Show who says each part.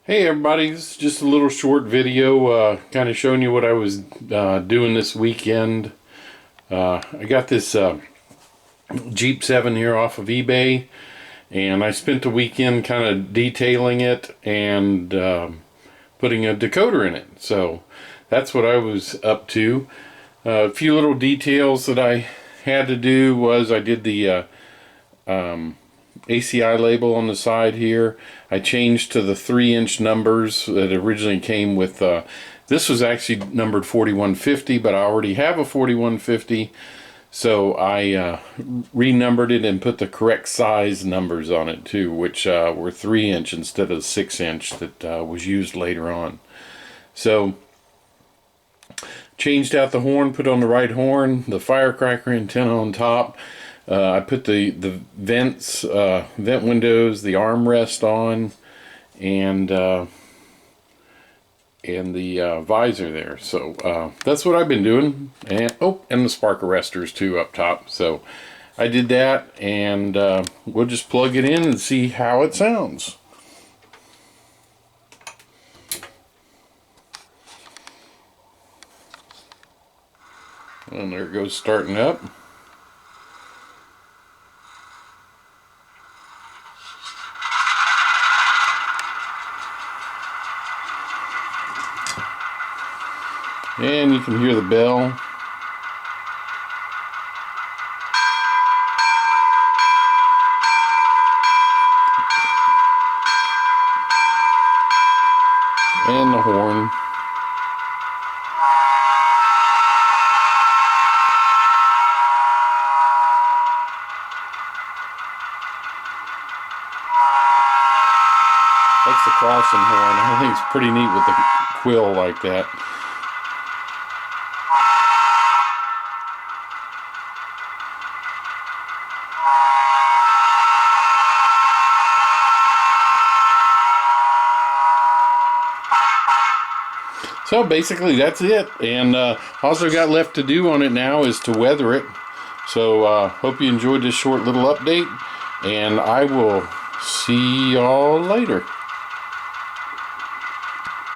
Speaker 1: Hey everybody, this is just a little short video kind of showing you what I was doing this weekend. I got this Jeep7 here off of eBay, and I spent the weekend kind of detailing it and putting a decoder in it. So that's what I was up to. A few little details that I had to do was I did the ACI label on the side here. I changed to the 3-inch numbers that originally came with this was actually numbered 4150, but I already have a 4150, so I renumbered it and put the correct size numbers on it too, which were 3-inch instead of 6-inch that was used later on. So changed out the horn, put on the right horn, the firecracker antenna on top. I put the vent windows, the armrest on, and the visor there. So that's what I've been doing, and and the spark arrestors too up top. So I did that, and we'll just plug it in and see how it sounds. And there it goes, starting up. And you can hear the bell. And the horn. That's the crossing horn. I think it's pretty neat with the quill like that. So basically that's it, and all I got left to do on it now is to weather it. So hope you enjoyed this short little update, and I will see y'all later.